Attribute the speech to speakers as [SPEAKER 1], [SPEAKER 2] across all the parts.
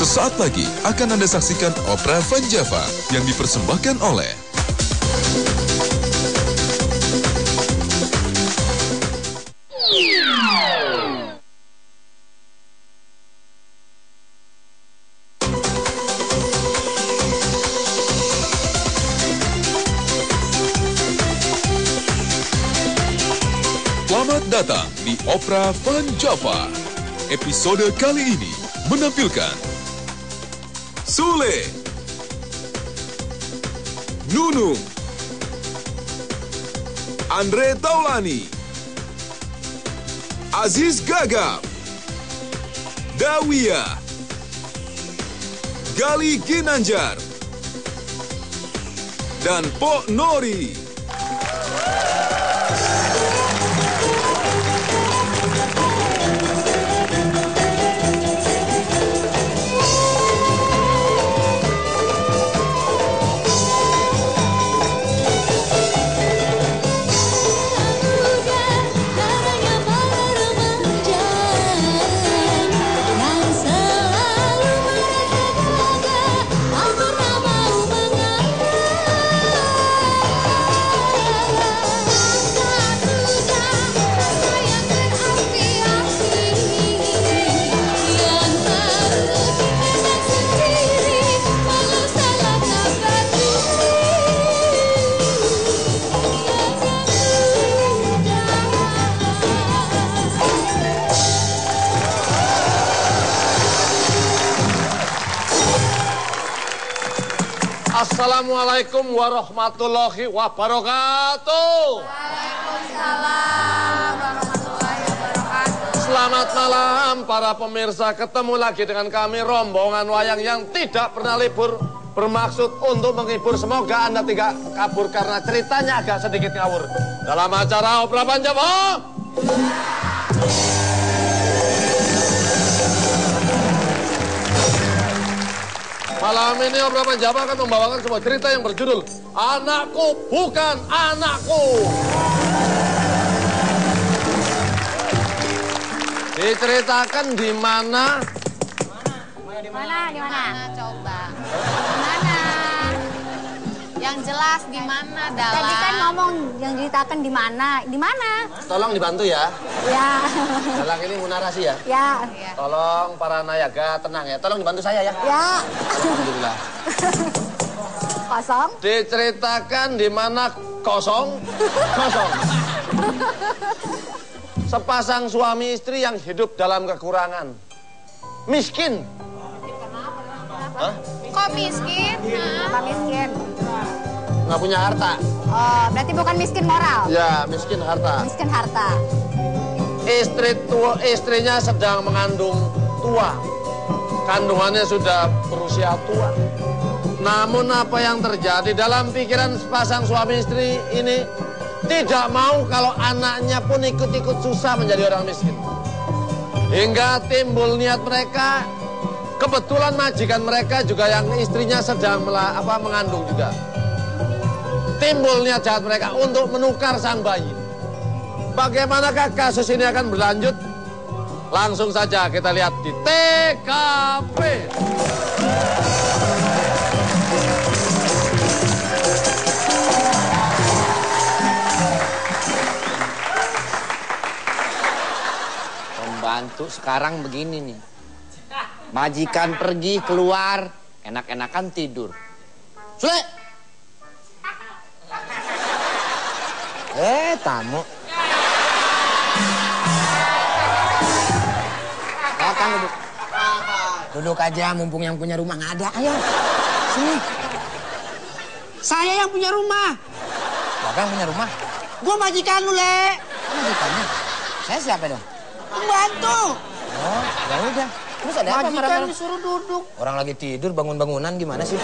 [SPEAKER 1] Sesaat lagi akan Anda saksikan Opera Van Java yang dipersembahkan oleh Selamat datang di Opera Van Java. Episode kali ini menampilkan Sule, Nunung, Andre Taulani, Aziz Gagap, Dawia, Gali Ginanjar, dan Pok Nori.
[SPEAKER 2] Assalamualaikum warahmatullahi wabarakatuh.
[SPEAKER 3] Waalaikumsalam warahmatullahi wabarakatuh.
[SPEAKER 2] Selamat malam para pemirsa, ketemu lagi dengan kami rombongan wayang yang tidak pernah libur, bermaksud untuk menghibur. Semoga Anda tidak kabur karena ceritanya agak sedikit ngawur. Dalam acara Opera Van Java. Malam ini Opera Van Java akan membawakan sebuah cerita yang berjudul Anakku Bukan Anakku. Diceritakan di mana?
[SPEAKER 3] Di mana? Coba. Di mana? Yang jelas di mana, Dalang? Tadi kan ngomong yang ceritakan di mana? Di mana?
[SPEAKER 2] Tolong dibantu ya.
[SPEAKER 3] Ya.
[SPEAKER 2] Dalang ini mau narasi ya.
[SPEAKER 3] Ya.
[SPEAKER 2] Tolong para nayaga tenang ya. Tolong dibantu saya ya.
[SPEAKER 3] Ya.
[SPEAKER 2] Alhamdulillah.
[SPEAKER 3] Kosong.
[SPEAKER 2] Diceritakan di mana kosong. Sepasang suami istri yang hidup dalam kekurangan. Miskin. Hah?
[SPEAKER 3] Kok miskin? Apa miskin?
[SPEAKER 2] Nggak punya harta.
[SPEAKER 3] Oh, berarti bukan miskin moral.
[SPEAKER 2] Ya, miskin harta.
[SPEAKER 3] Miskin harta.
[SPEAKER 2] Istrinya sedang mengandung tua. Kandungannya sudah berusia tua. Namun apa yang terjadi dalam pikiran sepasang suami istri ini, tidak mau kalau anaknya pun ikut-ikut susah menjadi orang miskin. Hingga timbul niat mereka, kebetulan majikan mereka juga yang istrinya sedang mengandung juga. Timbul niat jahat mereka untuk menukar sang bayi. Bagaimanakah kasus ini akan berlanjut? Langsung saja kita lihat di TKP.
[SPEAKER 4] Pembantu sekarang begini nih. Majikan pergi keluar, enak-enakan tidur. Sule! Tamu. Datang duduk. Duduk aja, mumpung yang punya rumah nggak ada. Ayo, sini. Saya yang punya rumah. Bapak yang punya rumah? Gua majikan lu, Le. Majikannya? Saya siapa dong? Pembantu. Oh, ya udah. Terus ada apa marah-marah? Majikan disuruh duduk. Orang lagi tidur, bangun-bangunan gimana sih?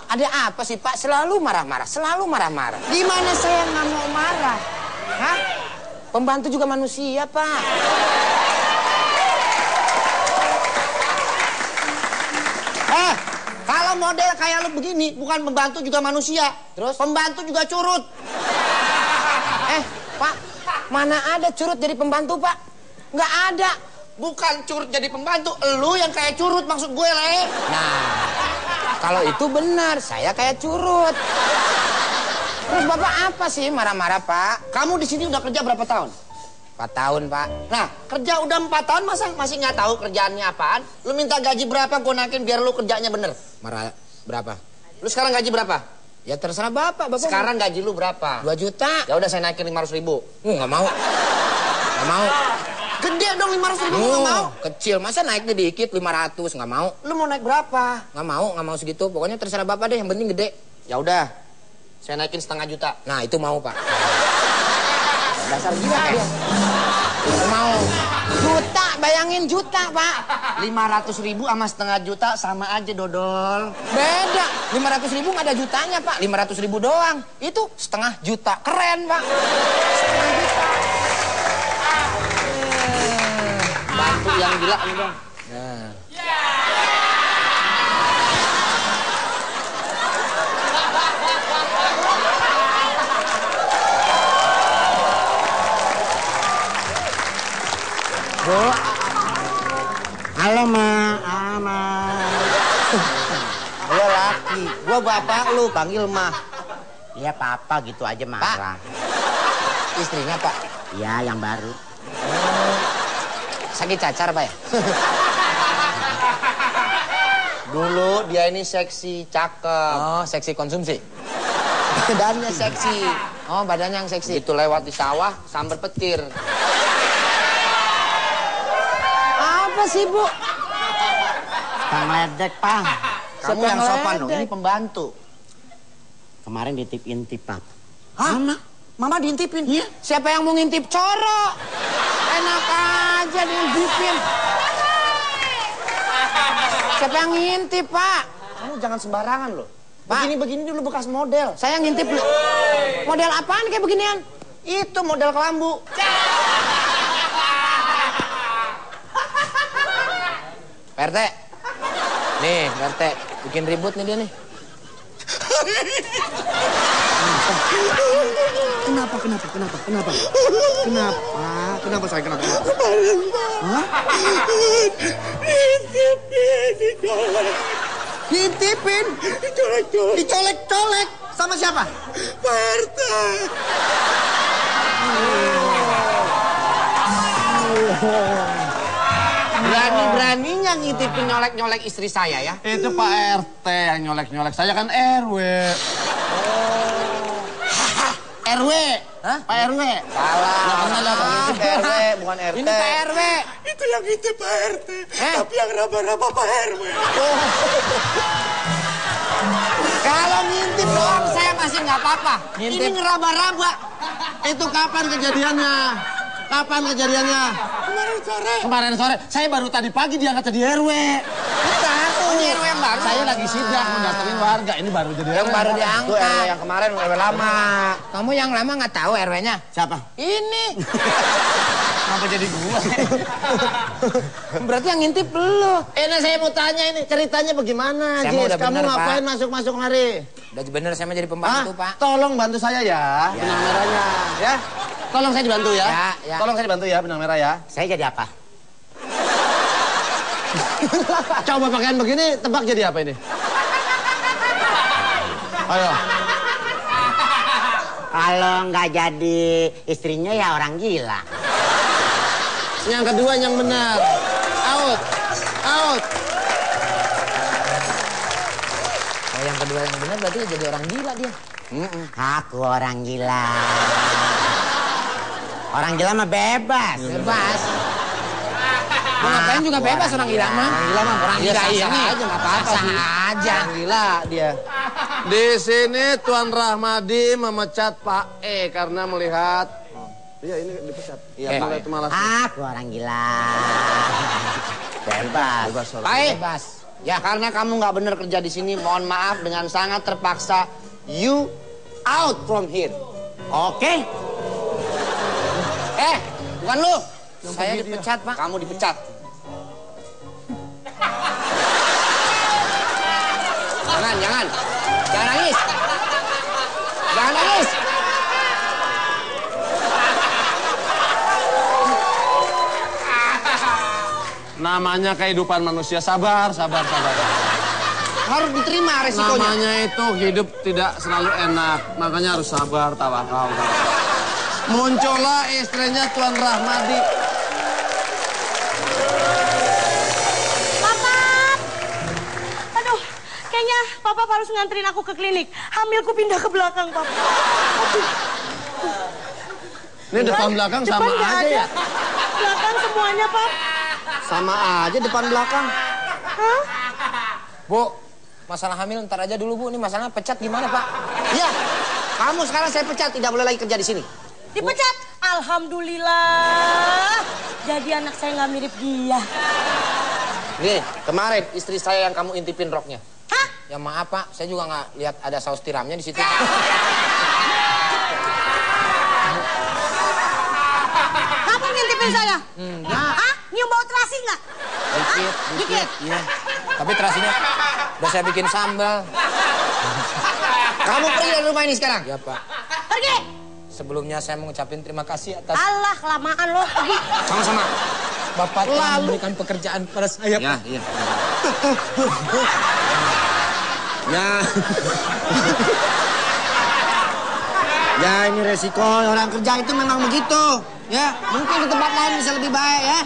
[SPEAKER 4] Ada apa sih, Pak? Selalu marah-marah, selalu marah-marah. Gimana saya nggak mau marah? Hah? Pembantu juga manusia, Pak. Kalau model kayak lu begini, bukan pembantu juga manusia. Terus? Pembantu juga curut. Pak, mana ada curut jadi pembantu, Pak? Nggak ada. Bukan curut jadi pembantu, lu yang kayak curut maksud gue, Le. Nah, kalau itu benar, saya kayak curut. Terus Bapak apa sih marah-marah, Pak? Kamu di sini udah kerja berapa tahun? 4 tahun, Pak. Nah, kerja udah 4 tahun masa masih nggak tahu kerjaannya apaan? Lu minta gaji berapa, gue naikin biar lu kerjanya bener. Marah berapa? Lu sekarang gaji berapa? Ya terserah Bapak. Sekarang gaji lu berapa? 2 juta. Ya udah saya naikin 500.000. Nggak mau. Nggak mau. Gede dong 500.000, nggak mau. Kecil, masa naiknya dikit 500, nggak mau. Lu mau naik berapa? Nggak mau segitu. Pokoknya terserah Bapak deh, yang penting gede. Ya udah, saya naikin 0,5 juta. Nah itu mau, Pak. Dasar gila dia. Itu mau. Juta, bayangin juta, Pak. 500.000 sama 0,5 juta sama aja, dodol. Beda, 500.000 nggak ada jutanya, Pak. 500.000 doang. Itu 0,5 juta, keren, Pak. 0,5 juta. Bantu yang gila nih dong. Nah. Bu. Halo, Ma. Gua laki. Gua bapak lu, panggil Ma.
[SPEAKER 5] Iya, Papa gitu aja marah.
[SPEAKER 4] Pak. Istrinya, Pak?
[SPEAKER 5] Iya, yang baru.
[SPEAKER 4] Sakit cacar, Pak ya? Dulu dia ini seksi, cakep. Oh, seksi konsumsi? Badannya seksi. Oh, badannya yang seksi. Itu lewat di sawah, sambar petir. Apa sih, Bu?
[SPEAKER 5] Kang ledek, Pak.
[SPEAKER 4] Kamu yang sopan dong, ini pembantu.
[SPEAKER 5] Kemarin ditip-intip, Pak.
[SPEAKER 4] Hah? Mama diintipin? Iya. Siapa yang mau ngintip? Coro. Enak aja diintipin. Siapa yang ngintip, Pak? Kamu jangan sembarangan loh. Begini-begini dulu bekas model. Saya ngintip dulu. Model apaan kayak beginian? Itu model kelambu. Pak RT. Nih, Pak RT. Bikin ribut nih dia nih. Kenapa saya kenapa? Hah? Diintipin? Dicolek-colek. Sama siapa? Pak RT. Berani-beraninya ngintipin nyolek-nyolek istri saya ya?
[SPEAKER 2] Itu Pak RT yang nyolek-nyolek. Saya kan RW.
[SPEAKER 4] RW? Hah? Pak RW? Salah. Ngintip RW, bukan RT. Ini Pak RW.
[SPEAKER 2] Itu yang ngintip Pak RT. Tapi yang raba-raba Pak RW.
[SPEAKER 4] Kalau ngintip doang saya masih nggak apa-apa. Ini ngeraba-raba.
[SPEAKER 2] Itu kapan kejadiannya? Kemarin sore. Saya baru tadi pagi diangkat jadi RW.
[SPEAKER 4] Ini RW yang baru.
[SPEAKER 2] Saya lagi sidak mendatangin warga. Ini baru jadi RW.
[SPEAKER 4] Yang baru diangkat.
[SPEAKER 2] Itu RW yang kemarin, RW lama.
[SPEAKER 4] Kamu yang lama nggak tahu RW-nya?
[SPEAKER 2] Siapa?
[SPEAKER 4] Ini.
[SPEAKER 2] Kenapa jadi gua?
[SPEAKER 4] Berarti yang ngintip lu.
[SPEAKER 2] Ini saya mau tanya ini, ceritanya bagaimana,
[SPEAKER 4] Jis?
[SPEAKER 2] Kamu ngapain masuk-masuk mari?
[SPEAKER 4] Udah bener saya mau jadi pembantu, Pak.
[SPEAKER 2] Tolong bantu saya ya, benang merahnya. Ya? Tolong saya dibantu ya.
[SPEAKER 4] Ya.
[SPEAKER 2] Tolong saya dibantu ya, benang merah ya.
[SPEAKER 5] Saya jadi apa?
[SPEAKER 2] Coba pakaian begini, tebak jadi apa ini? Ayo.
[SPEAKER 5] Kalau nggak jadi istrinya ya orang gila.
[SPEAKER 2] Yang kedua yang benar. Out.
[SPEAKER 4] Oh, yang kedua yang benar berarti jadi orang gila dia.
[SPEAKER 5] Aku orang gila. Orang gila mah bebas.
[SPEAKER 4] Bebas. Mau ngapain juga bebas orang gila mah. Orang gila ini aja nggak apa-apa sih. Aja.
[SPEAKER 2] Orang gila dia. Di sini Tuan Rahmadi memecat Pak E karena melihat. Iya ini dipecat. Iya melihat malas.
[SPEAKER 5] Aku orang gila. Bebas.
[SPEAKER 2] Orang.
[SPEAKER 4] Pak E. Bebas. Ya karena kamu nggak bener kerja di sini, mohon maaf dengan sangat terpaksa. You out from here.
[SPEAKER 5] Oke.
[SPEAKER 4] Bukan lu. Saya dipecat, Pak. Kamu dipecat. Jangan. Jangan nangis. Jangan nangis.
[SPEAKER 2] Namanya kehidupan manusia, sabar.
[SPEAKER 4] Harus diterima resikonya.
[SPEAKER 2] Namanya itu hidup tidak selalu enak, makanya harus sabar, tawakal. Muncullah istrinya Tuan Rahmadi.
[SPEAKER 6] Papa! Aduh, kayaknya Papa harus nganterin aku ke klinik. Hamilku pindah ke belakang, Papa. Aduh.
[SPEAKER 2] Ini depan belakang sama aja ya?
[SPEAKER 6] Belakang semuanya, Pap.
[SPEAKER 4] Sama aja depan belakang.
[SPEAKER 6] Hah?
[SPEAKER 4] Bu, masalah hamil ntar aja dulu, Bu. Ini masalahnya pecat gimana, Pak? Iya, kamu sekarang saya pecat, tidak boleh lagi kerja di sini.
[SPEAKER 6] Dipecat? Alhamdulillah. Jadi anak saya nggak mirip dia.
[SPEAKER 4] Nih, kemarin istri saya yang kamu intipin roknya.
[SPEAKER 6] Hah?
[SPEAKER 4] Ya maaf, Pak, saya juga nggak lihat ada saus tiramnya di situ.
[SPEAKER 6] Kamu ngintipin saya?
[SPEAKER 4] Enggak.
[SPEAKER 6] Hah? Nyium bau terasi nggak?
[SPEAKER 4] Dikit. Iya. Tapi terasinya udah saya bikin sambal. Kamu pergi dari rumah ini sekarang? Ya, Pak.
[SPEAKER 6] Pergi!
[SPEAKER 4] Sebelumnya saya mengucapkan terima kasih atas...
[SPEAKER 6] Allah, kelamaan lo. Pergi.
[SPEAKER 4] Sama-sama. Bapak telah memberikan pekerjaan pada saya, Pak.
[SPEAKER 2] Iya.
[SPEAKER 4] Ya. Ya, ini resiko orang kerja itu memang begitu. Ya, mungkin di tempat lain bisa lebih baik ya.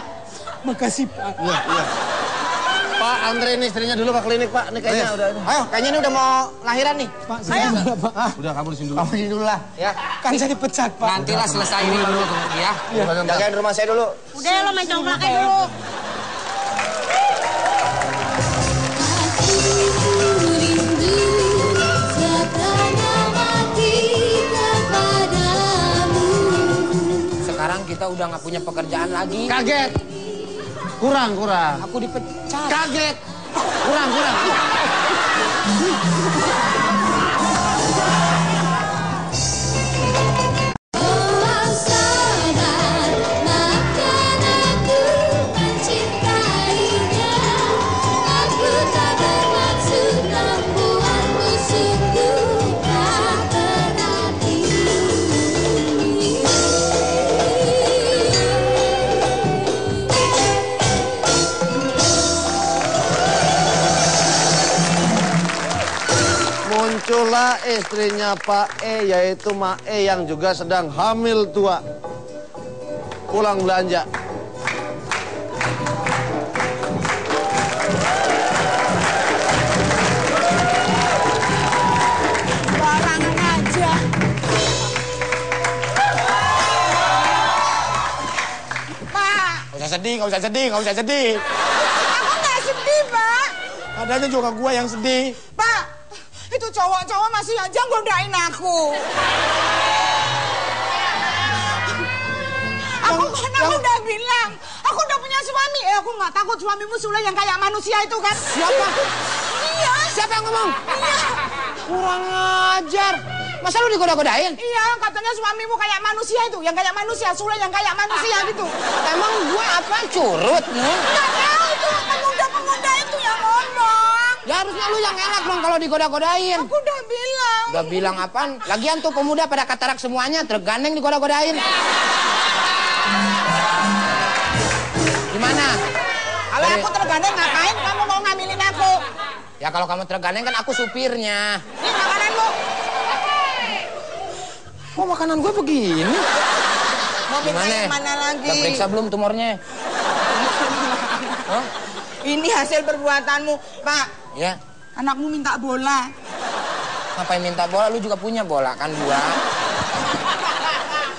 [SPEAKER 4] Makasih, Pak.
[SPEAKER 2] Iya. Pak, anterin istrinya dulu ke klinik, Pak. Ini kayaknya udah...
[SPEAKER 4] Ayo, kayaknya ini udah mau lahiran nih.
[SPEAKER 7] Pak, sebentar, Pak.
[SPEAKER 2] Udah, kamu di sini dulu.
[SPEAKER 4] Kamu sini dulu lah, ya.
[SPEAKER 7] Kan saya dipecat, Pak.
[SPEAKER 4] Nantilah selesai ini dulu ya. Jagain rumah saya dulu.
[SPEAKER 6] Udah, lo main congklaknya dulu.
[SPEAKER 4] Sekarang kita udah nggak punya pekerjaan lagi.
[SPEAKER 2] Kaget. Kurang.
[SPEAKER 4] Aku dipecat.
[SPEAKER 2] Kaget. Kurang. Muncullah istrinya Pak E, yaitu Mak E yang juga sedang hamil tua. Pulang belanja.
[SPEAKER 6] Barangan aja. Pak.
[SPEAKER 7] Nggak usah sedih.
[SPEAKER 6] Aku nggak sedih, Pak.
[SPEAKER 7] Adanya juga gua yang sedih.
[SPEAKER 6] Pak, itu cowok-cowok masih aja godain aku. Aku udah bilang, aku udah punya suami. Aku nggak takut suamimu Sule yang kayak manusia itu kan.
[SPEAKER 4] Siapa?
[SPEAKER 6] Iya.
[SPEAKER 4] Siapa yang ngomong?
[SPEAKER 6] Iya.
[SPEAKER 4] Kurang ajar. Masa lu digoda-godain?
[SPEAKER 6] Iya, katanya suamimu kayak manusia itu. Yang kayak manusia, Sule yang kayak manusia gitu.
[SPEAKER 4] Emang gua apa? Curut nih.
[SPEAKER 6] Nggak tahu itu pemuda-pemuda itu yang ngomong.
[SPEAKER 4] Ya harusnya lu yang enak dong kalau digoda-godain.
[SPEAKER 6] Aku udah bilang.
[SPEAKER 4] Udah bilang apaan? Lagian tuh pemuda pada katarak semuanya, tergandeng digoda-godain. Gimana?
[SPEAKER 6] Kalau aku tergandeng ngapain kamu mau ngambilin aku?
[SPEAKER 4] Ya kalau kamu tergandeng kan aku supirnya.
[SPEAKER 6] Ini makananmu.
[SPEAKER 4] Kok makanan gue begini?
[SPEAKER 6] Mau minta
[SPEAKER 4] Gimana?
[SPEAKER 6] yang mana lagi?
[SPEAKER 4] Udah periksa belum tumornya? Hah?
[SPEAKER 6] Ini hasil perbuatanmu, Pak.
[SPEAKER 4] Ya.
[SPEAKER 6] Anakmu minta bola.
[SPEAKER 4] Ngapain minta bola? Lu juga punya bola kan dua.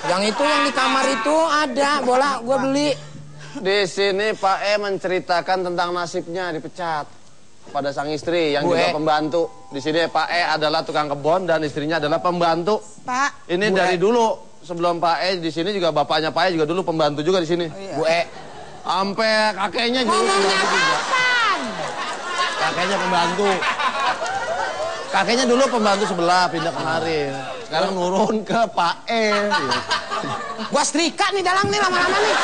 [SPEAKER 4] Yang itu yang di kamar itu ada bola, gue beli.
[SPEAKER 2] Di sini Pak E menceritakan tentang nasibnya dipecat pada sang istri yang
[SPEAKER 4] Bu
[SPEAKER 2] juga
[SPEAKER 4] E.
[SPEAKER 2] pembantu. Di sini Pak E adalah tukang kebun dan istrinya adalah pembantu.
[SPEAKER 6] Pak.
[SPEAKER 2] Ini
[SPEAKER 4] Bu
[SPEAKER 2] dari
[SPEAKER 4] E.
[SPEAKER 2] dulu sebelum Pak E di sini juga bapaknya Pak E juga dulu pembantu juga di sini.
[SPEAKER 4] Bu E.
[SPEAKER 2] Sampai kakeknya juga pembantu juga. Kakeknya pembantu. Kakeknya dulu pembantu sebelah pindah kemarin. Sekarang nurun ke Pak E.
[SPEAKER 4] Gua setrika nih dalang nih lama-lama nih.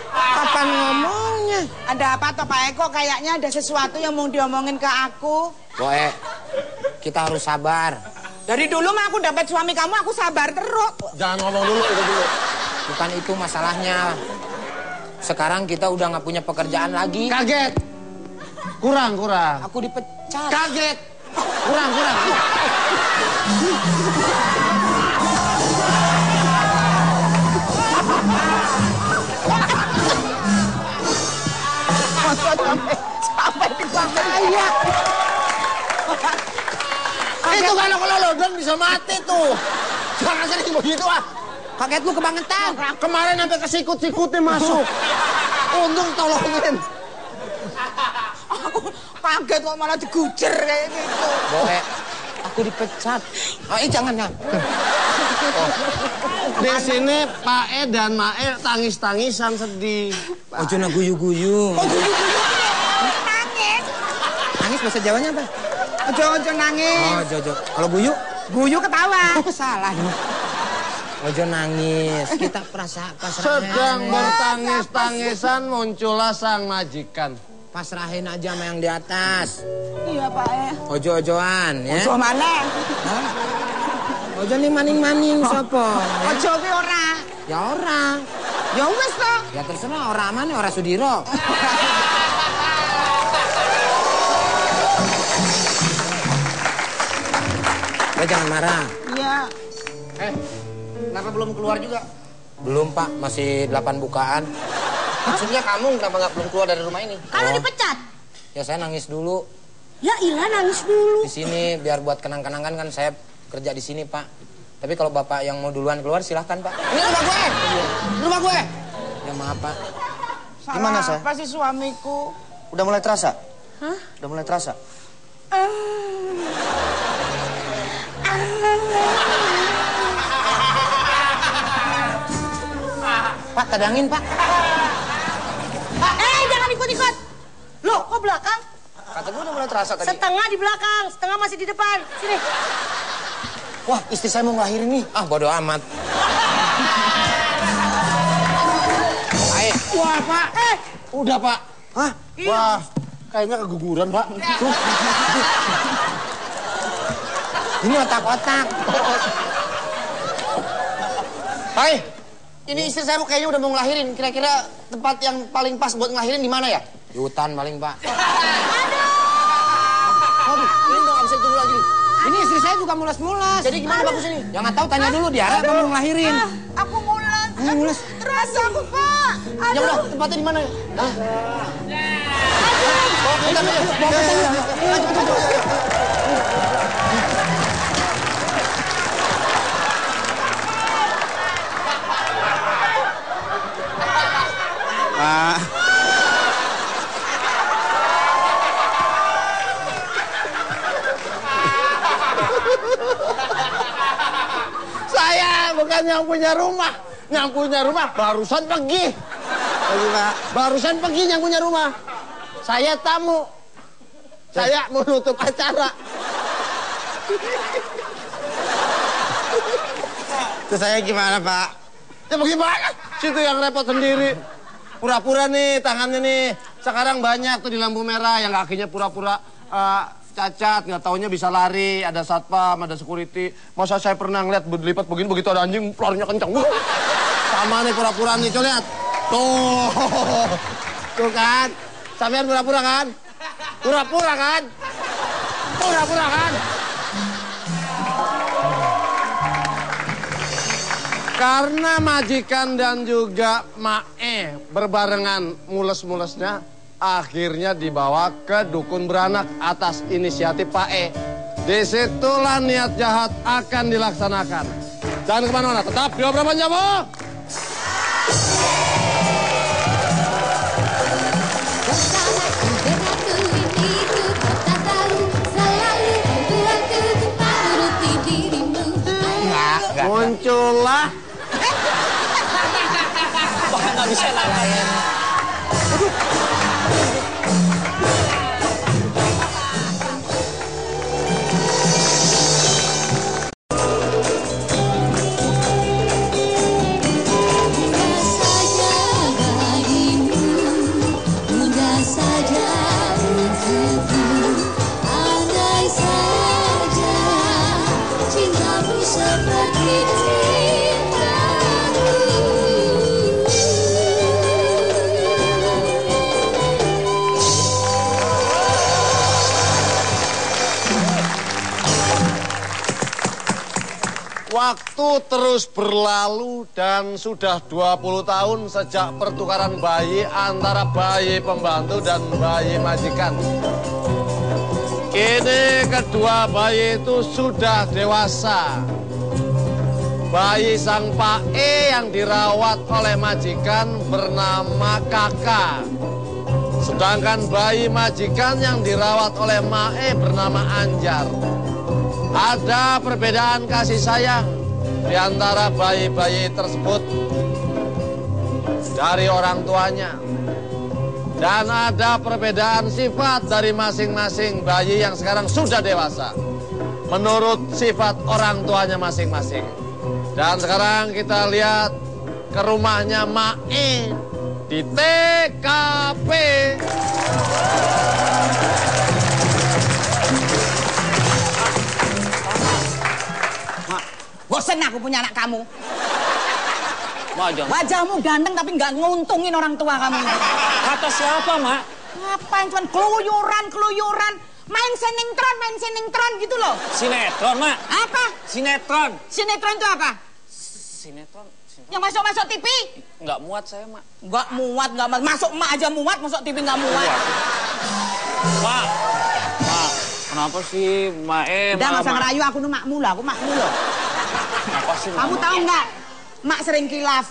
[SPEAKER 4] Kapan ngomongnya?
[SPEAKER 6] Ada apa toh Pak Eko? Kayaknya ada sesuatu yang mau diomongin ke aku.
[SPEAKER 4] Boe, kita harus sabar.
[SPEAKER 6] Dari dulu mah aku dapat suami kamu, aku sabar terus.
[SPEAKER 2] Jangan ngomong dulu itu dulu.
[SPEAKER 4] bukan itu masalahnya. Sekarang kita udah nggak punya pekerjaan lagi.
[SPEAKER 2] Kaget. Kurang.
[SPEAKER 4] Aku dipecat.
[SPEAKER 2] Kaget. Kurang.
[SPEAKER 4] Sampai di bahaya.
[SPEAKER 2] Itu kalau lodon bisa mati tuh. Jangan sering begitu ah.
[SPEAKER 4] Kaget lu kebangetan.
[SPEAKER 2] Kemarin sampai kesikut-sikutnya masuk. Untung tolongin.
[SPEAKER 4] Aku kaget kok malah digujer kayak gitu. Boe, aku dipecat. Jangan ya.
[SPEAKER 2] Di sini Pak E dan Mae tangis-tangisan sedih.
[SPEAKER 4] Ojo na guyu-guyu.
[SPEAKER 3] Nangis.
[SPEAKER 4] Nangis bahasa Jawanya apa?
[SPEAKER 3] Ojo nangis.
[SPEAKER 4] Oh, Jojo. Kalau guyu?
[SPEAKER 3] Guyu ketawa.
[SPEAKER 4] Oh, salah dong. Ojo nangis. Kita pasrahin.
[SPEAKER 2] Sedang bertangis-tangisan muncullah sang majikan.
[SPEAKER 4] Pasrahin aja sama yang di atas.
[SPEAKER 3] Iya, Pak E.
[SPEAKER 4] Ojo-ojoan ya.
[SPEAKER 3] Ojo mana?
[SPEAKER 4] Hah? Ojo nih maning-maning sapa?
[SPEAKER 3] Ojo ki ora.
[SPEAKER 4] Ya ora.
[SPEAKER 3] Ya wis to.
[SPEAKER 4] Ya terserah ora mana ora Sudiro. Ya jangan marah.
[SPEAKER 3] Iya.
[SPEAKER 5] Kenapa belum keluar juga?
[SPEAKER 4] Belum Pak, masih 8 bukaan.
[SPEAKER 5] Maksudnya kamu kenapa belum keluar dari rumah ini?
[SPEAKER 3] Kalau dipecat.
[SPEAKER 4] Ya saya nangis dulu.
[SPEAKER 3] Ya iya nangis dulu.
[SPEAKER 4] Di sini biar buat kenang-kenangan kan saya kerja di sini Pak. Tapi kalau Bapak yang mau duluan keluar silahkan Pak.
[SPEAKER 5] Ini rumah gue! Rumah gue!
[SPEAKER 4] Ya maaf Pak.
[SPEAKER 5] Gimana, Say?
[SPEAKER 3] Apa sih suamiku?
[SPEAKER 5] Udah mulai terasa?
[SPEAKER 3] Hah?
[SPEAKER 5] Udah mulai terasa?
[SPEAKER 4] Pak, tadangin Pak.
[SPEAKER 6] Jangan ikut-ikut. Loh, kok belakang?
[SPEAKER 5] Kata gue udah mulai terasa tadi.
[SPEAKER 6] Setengah di belakang, setengah masih di depan. Sini.
[SPEAKER 5] Wah, istri saya mau ngelahirin nih.
[SPEAKER 4] Ah, bodo amat. Baik.
[SPEAKER 2] Wah Pak. Udah Pak.
[SPEAKER 5] Hah?
[SPEAKER 2] Wah, kayaknya keguguran Pak.
[SPEAKER 4] Ini otak-otak.
[SPEAKER 5] Hai, ini istri saya kayaknya udah mau ngelahirin. Kira-kira tempat yang paling pas buat ngelahirin di mana ya?
[SPEAKER 4] Di hutan paling Pak.
[SPEAKER 5] Waduh, ini udah nggak bisa ditunggu lagi nih.
[SPEAKER 4] Ini istri saya juga mulas-mulas.
[SPEAKER 5] Jadi gimana bagus ini?
[SPEAKER 4] Yang nggak tahu tanya dulu dia apa mau ngelahirin.
[SPEAKER 3] Aku mulas.
[SPEAKER 4] Mulas.
[SPEAKER 3] Terasa aku, Pak.
[SPEAKER 5] Ya udah, tempatnya di mana? Hah?
[SPEAKER 2] Saya bukan yang punya rumah. Yang punya rumah barusan pergi. Barusan pergi yang punya rumah. Saya tamu. Saya mau nutup acara.
[SPEAKER 5] Terus saya gimana, Pak?
[SPEAKER 2] Ya bagaimana? Situ yang repot sendiri. Pura-pura nih tangannya nih. Sekarang banyak tuh di lampu merah yang kakinya pura-pura cacat, nggak taunya bisa lari, ada satpam, ada security. Masa saya pernah ngeliat berlipat begini, begitu ada anjing, larinya kencang. Sama nih pura-pura nih, coba lihat. Tuh, tuh kan. Sampean pura-pura kan? Pura-pura kan? Pura-pura kan? Karena majikan dan juga Mae berbarengan mules-mulesnya, akhirnya dibawa ke dukun beranak atas inisiatif Pak E. Disitulah niat jahat akan dilaksanakan. Jangan kemana-mana, tetap di Obrolan Jamu. Muncullah.
[SPEAKER 5] Wah, nggak bisa lain.
[SPEAKER 8] Seperti cintamu
[SPEAKER 2] Waktu terus berlalu dan sudah 20 tahun sejak pertukaran bayi antara bayi pembantu dan bayi majikan. Kini kedua bayi itu sudah dewasa. Bayi sang Pak E yang dirawat oleh majikan bernama Kakak. Sedangkan bayi majikan yang dirawat oleh Mae bernama Anjar. Ada perbedaan kasih sayang di antara bayi-bayi tersebut dari orang tuanya. Dan ada perbedaan sifat dari masing-masing bayi yang sekarang sudah dewasa menurut sifat orang tuanya masing-masing. Dan sekarang kita lihat ke rumahnya Mae di TKP.
[SPEAKER 8] Bosen aku punya anak kamu.
[SPEAKER 9] Mak,
[SPEAKER 8] wajahmu ganteng tapi nggak nguntungin orang tua kamu.
[SPEAKER 9] Kata siapa, Mak?
[SPEAKER 8] Ngapain cuman keluyuran. Main sinetron gitu loh.
[SPEAKER 9] Sinetron, Mak.
[SPEAKER 8] Apa?
[SPEAKER 9] Sinetron.
[SPEAKER 8] Sinetron itu apa?
[SPEAKER 9] Sinetron.
[SPEAKER 8] Yang masuk TV?
[SPEAKER 9] Nggak muat saya, Mak.
[SPEAKER 8] Nggak muat. Masuk emak aja muat, masuk TV nggak muat.
[SPEAKER 9] Iya. Mak, kenapa sih Mae?
[SPEAKER 8] Udah nggak usah ngerayu aku nih makmu loh.
[SPEAKER 9] Apa sih?
[SPEAKER 8] Kamu tahu nggak? Mak sering kilaf.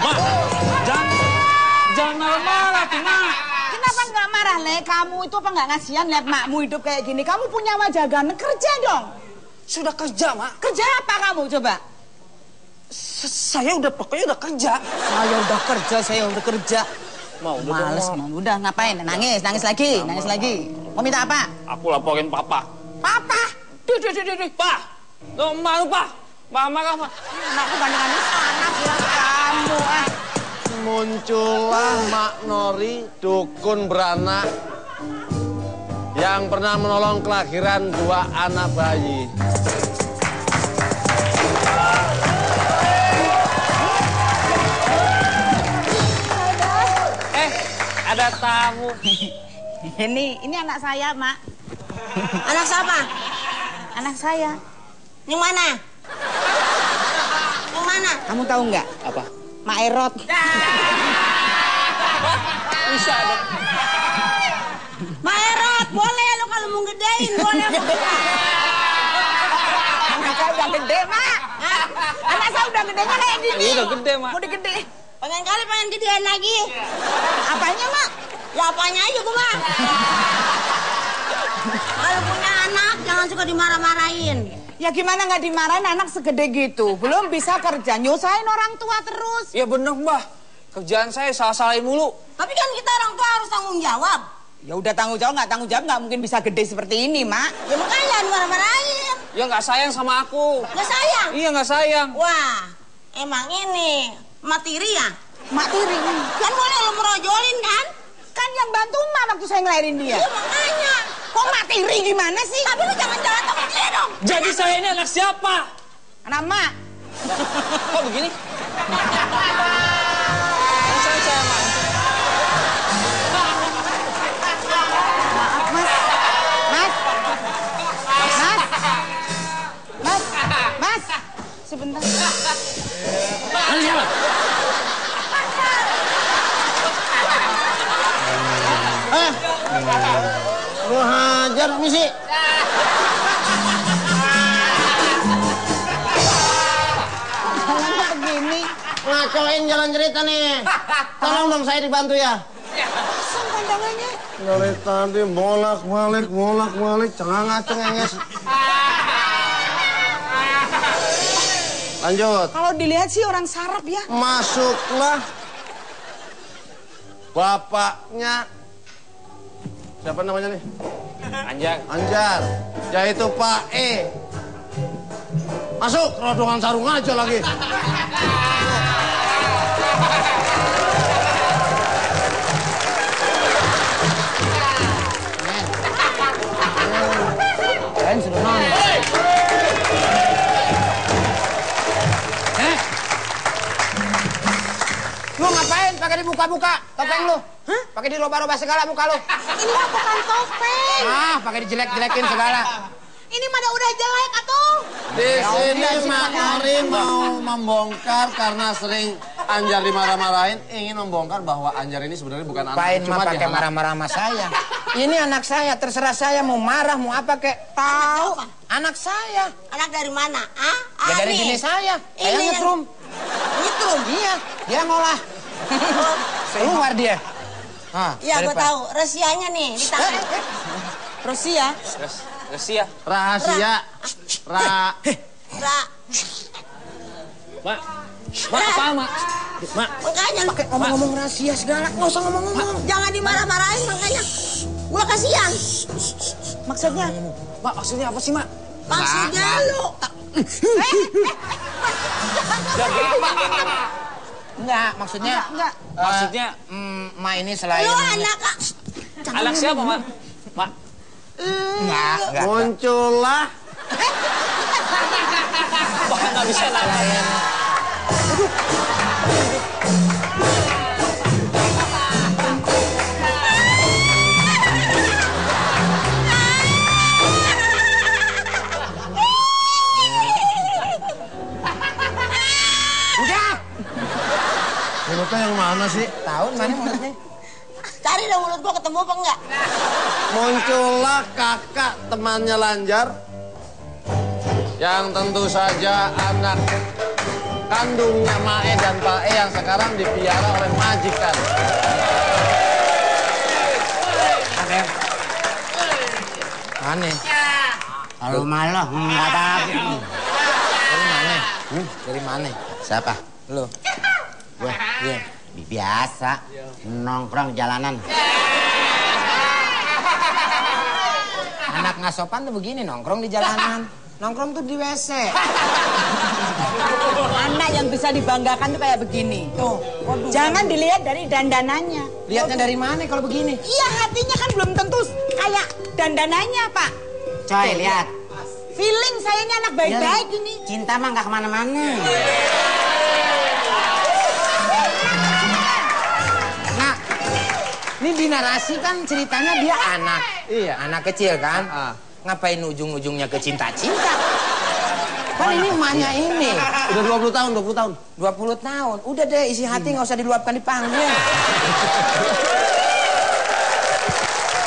[SPEAKER 9] Mak, jangan marah-marah tuh, Mak.
[SPEAKER 8] Kenapa nggak marah, Le? Kamu itu apa nggak ngasihan lihat makmu hidup kayak gini? Kamu punya wajah ganteng, kerja dong.
[SPEAKER 9] Sudah kerja, Mak.
[SPEAKER 8] Kerja apa kamu coba?
[SPEAKER 9] Saya pokoknya udah kerja.
[SPEAKER 8] Saya udah kerja.
[SPEAKER 9] Mau udah
[SPEAKER 8] males, mau udah ngapain? Nangis lagi. Mau minta apa?
[SPEAKER 9] Aku laporin papa.
[SPEAKER 8] Papa? Duh.
[SPEAKER 9] Pak, lo malu, Pak. Mama apa?
[SPEAKER 8] Anakku bandingannya anak ya kamu.
[SPEAKER 2] Muncullah Mak Nori, dukun beranak yang pernah menolong kelahiran 2 anak bayi.
[SPEAKER 9] Ada tamu.
[SPEAKER 8] Ini anak saya, Mak.
[SPEAKER 6] Anak siapa?
[SPEAKER 8] Anak saya.
[SPEAKER 6] Yang mana? Yang mana?
[SPEAKER 8] Kamu tahu nggak?
[SPEAKER 9] Apa?
[SPEAKER 8] Mak Erot.
[SPEAKER 9] Bisa dong.
[SPEAKER 6] Mak Erot, boleh lo kalau mau gedein, boleh.
[SPEAKER 8] Anak saya udah gede, Mak. Anak saya udah gede kayak gini.
[SPEAKER 9] Udah gede, Mak.
[SPEAKER 8] Mau digede.
[SPEAKER 6] Pengen gedein lagi.
[SPEAKER 8] Apanya, Mak?
[SPEAKER 6] Ya apanya aja gua mah. Kalau punya anak jangan suka dimarah-marahin.
[SPEAKER 8] Ya gimana nggak dimarahin anak segede gitu? Belum bisa kerja, nyusahin orang tua terus.
[SPEAKER 9] Ya bener, Mbah. Kerjaan saya salah-salahin mulu.
[SPEAKER 6] Tapi kan kita orang tua harus tanggung jawab.
[SPEAKER 8] Ya udah tanggung jawab nggak mungkin bisa gede seperti ini, Mak.
[SPEAKER 6] Ya makanya jangan marah-marahin.
[SPEAKER 9] Ya nggak sayang sama aku.
[SPEAKER 6] Nggak sayang?
[SPEAKER 9] Iya nggak sayang.
[SPEAKER 6] Wah, emang ini materi ya?
[SPEAKER 8] Materi.
[SPEAKER 6] Kan boleh lo merojolin kan?
[SPEAKER 8] Kan yang bantu Mak waktu saya ngelahirin dia.
[SPEAKER 6] Iya makanya.
[SPEAKER 8] Kok materi gimana sih?
[SPEAKER 6] Tapi lu jangan jalan sama dia dong.
[SPEAKER 9] Jadi saya ini anak siapa?
[SPEAKER 8] Anak Mak.
[SPEAKER 9] Kok begini? Saya Mak.
[SPEAKER 8] Maaf, Mas. Mas. Sebentar.
[SPEAKER 5] Lu hajar misi.
[SPEAKER 8] Jalannya begini.
[SPEAKER 5] Ngacoin jalan cerita nih. Tolong dong saya dibantu ya.
[SPEAKER 8] Pasang pandangannya.
[SPEAKER 5] Dari tadi bolak-balik, cengenges. Lanjut.
[SPEAKER 8] Kalau dilihat sih orang sarap ya.
[SPEAKER 2] Masuklah bapaknya. Siapa namanya nih? Anjar. Yaitu Pak E. Masuk, rodongan sarung aja lagi.
[SPEAKER 5] Kalian sudah nonton. Lu ngapain pakai dibuka-buka topeng lu? Hah? Pakai diroba-roba segala muka lu.
[SPEAKER 8] Ini bukan topeng.
[SPEAKER 5] Ah, pakai dijelek-jelekin segala.
[SPEAKER 8] Ini mana udah jelek atuh.
[SPEAKER 2] Di sini Mak Mori mau membongkar karena sering Anjar dimarah-marahin, ingin membongkar bahwa Anjar ini sebenarnya bukan anak.
[SPEAKER 4] Ngapain mah pakai marah-marah sama saya? Ini anak saya, terserah saya mau marah mau apa kek. Tahu? Anak saya.
[SPEAKER 8] Anak dari mana?
[SPEAKER 4] Ya dari bini saya. Saya nyetrum.
[SPEAKER 8] Nyetrum?
[SPEAKER 4] Iya, dia ngolah. Keluar dia.
[SPEAKER 8] Iya, gue tahu. Rahasianya nih di tangan. Rahasia?
[SPEAKER 9] Rahasia.
[SPEAKER 2] Rahasia.
[SPEAKER 9] Mak. Mak, apa, Mak? Mak.
[SPEAKER 8] Makanya lu
[SPEAKER 4] ngomong rahasia segala, nggak usah ngomong-ngomong.
[SPEAKER 8] Jangan dimarah-marahin, makanya gua kasihan. Maksudnya?
[SPEAKER 9] Mak, maksudnya apa sih, Mak?
[SPEAKER 8] Maksudnya lu.
[SPEAKER 4] Enggak, maksudnya.
[SPEAKER 8] Enggak.
[SPEAKER 9] Maksudnya,
[SPEAKER 4] Ma ini selain.
[SPEAKER 8] Lu anak.
[SPEAKER 9] Anak siapa, Mak? Mak.
[SPEAKER 4] Enggak.
[SPEAKER 2] Muncullah.
[SPEAKER 9] Wah, nggak bisa lain.
[SPEAKER 2] Mulutnya yang mana sih?
[SPEAKER 4] Tahu mana mulutnya?
[SPEAKER 8] Cari dong mulut gua ketemu apa enggak?
[SPEAKER 2] Muncullah kakak temannya Lanjar yang tentu saja anak kandungnya Mae dan Pak E yang sekarang dipiara oleh majikan.
[SPEAKER 4] Aneh.
[SPEAKER 5] Kalau malah nggak tahu.
[SPEAKER 4] Dari mana? Dari mana?
[SPEAKER 5] Siapa?
[SPEAKER 4] Lu.
[SPEAKER 5] Gue. Iya. Biasa. Nongkrong jalanan.
[SPEAKER 4] Anak nggak sopan tuh begini nongkrong di jalanan. Nongkrong tuh di WC.
[SPEAKER 8] Anak yang bisa dibanggakan tuh kayak begini. Tuh. Waduh. Jangan dilihat dari dandanannya.
[SPEAKER 4] Lihatnya dari mana kalau begini?
[SPEAKER 8] Iya, hatinya kan belum tentu kayak dandanannya, Pak.
[SPEAKER 5] Coy, lihat.
[SPEAKER 8] Feeling saya ini anak baik-baik ini.
[SPEAKER 5] Cinta mah nggak kemana-mana.
[SPEAKER 4] Nah, ini di narasi kan ceritanya dia anak.
[SPEAKER 2] Iya.
[SPEAKER 4] Anak kecil kan? Ngapain ujung-ujungnya ke cinta-cinta? Kan ini emaknya ini.
[SPEAKER 2] Udah 20 tahun, 20 tahun.
[SPEAKER 4] 20 tahun. Udah deh, isi hati nggak usah diluapkan di panggung.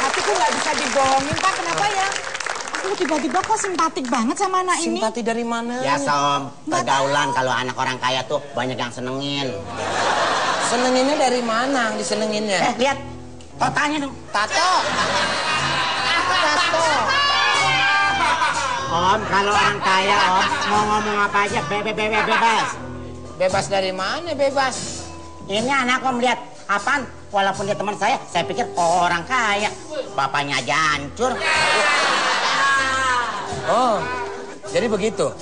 [SPEAKER 8] Hatiku nggak bisa dibohongin, Pak. Kenapa ya? Aku tiba-tiba kok simpatik banget sama anak ini.
[SPEAKER 4] Simpati dari mana?
[SPEAKER 5] Biasa Om, pergaulan kalau anak orang kaya tuh banyak yang senengin.
[SPEAKER 4] Senenginnya dari mana disenenginnya?
[SPEAKER 5] Lihat, totanya dong.
[SPEAKER 4] Tato. Tato.
[SPEAKER 5] Om, kalau orang kaya Om, mau ngomong apa aja bebas.
[SPEAKER 4] Bebas dari mana bebas?
[SPEAKER 5] Ini anak Om lihat, apaan? Walaupun dia teman saya pikir orang kaya. Bapaknya aja hancur.
[SPEAKER 4] Oh, jadi begitu.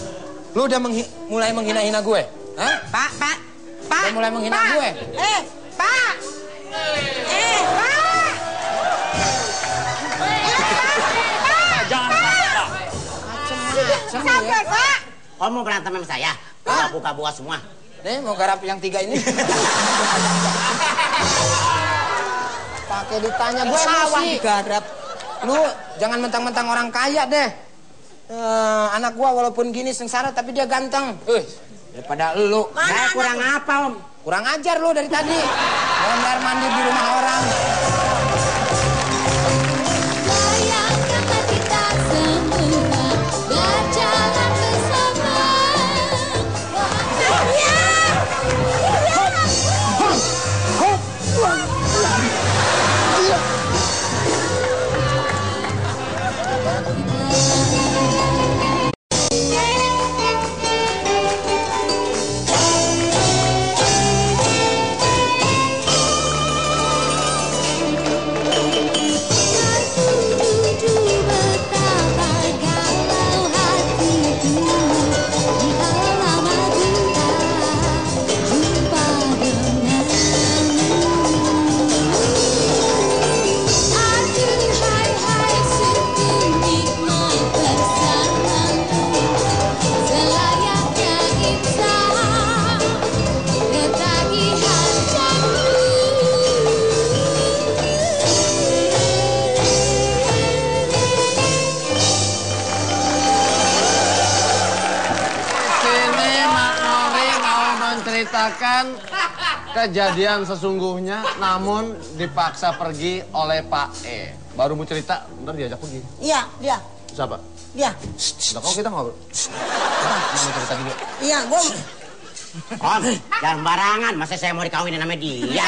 [SPEAKER 4] Lu udah mulai menghina-hina gue? Hah?
[SPEAKER 8] Pak.
[SPEAKER 4] Udah mulai menghina
[SPEAKER 8] Pak.
[SPEAKER 4] gue?
[SPEAKER 8] Pak. Pak.
[SPEAKER 9] Jangan, Pak.
[SPEAKER 8] Sampai, Pak.
[SPEAKER 5] Om mau berantem sama saya? Buka-buka semua.
[SPEAKER 4] Nih, mau garap yang 3 ini. Pakai ditanya gue
[SPEAKER 8] Sawah
[SPEAKER 4] emosi.
[SPEAKER 8] digarap.
[SPEAKER 4] Lu jangan mentang-mentang orang kaya deh. Anak gua walaupun gini sengsara tapi dia ganteng. Daripada lu.
[SPEAKER 5] Saya kurang apa Om?
[SPEAKER 4] Kurang ajar lu dari tadi. Mondar mandir di rumah orang.
[SPEAKER 10] Bayangkanlah kita semua berjalan bersama.
[SPEAKER 2] menceritakan kejadian sesungguhnya, namun dipaksa pergi oleh Pak E. Baru mau cerita, ntar diajak pergi.
[SPEAKER 8] Iya, dia.
[SPEAKER 2] Siapa?
[SPEAKER 8] Dia.
[SPEAKER 2] Udah kok kita ngobrol. Mau cerita dulu.
[SPEAKER 8] Iya, gue...
[SPEAKER 4] Om, jangan barangan. Masa saya mau dikawinin sama dia?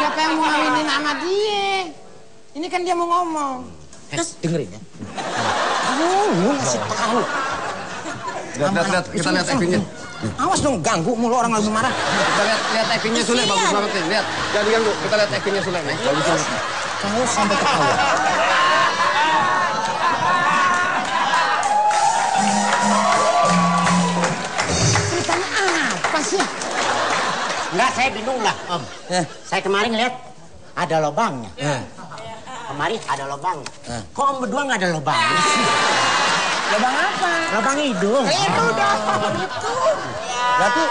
[SPEAKER 8] Siapa yang mau ngawinin sama dia? Ini kan dia mau ngomong.
[SPEAKER 4] Terus dengerin ya.
[SPEAKER 8] Lu ngasih tahu.
[SPEAKER 2] Lihat, kita lihat actingnya.
[SPEAKER 8] Awas dong, ganggu mulu orang lagi marah.
[SPEAKER 2] Kita lihat actingnya Sule, bagus banget nih. Lihat, jangan diganggu. Kita lihat actingnya Sule nih. Bagus banget.
[SPEAKER 8] Kalau sampai ketawa. Ceritanya apa sih?
[SPEAKER 4] Enggak, saya bingung lah, Om. Saya kemarin lihat ada lubangnya. Kemarin ada lubangnya. Kok Om berdua nggak ada lubangnya sih?
[SPEAKER 8] Lubang apa?
[SPEAKER 4] Lubang hidung.
[SPEAKER 8] Itu dong, itu. Berarti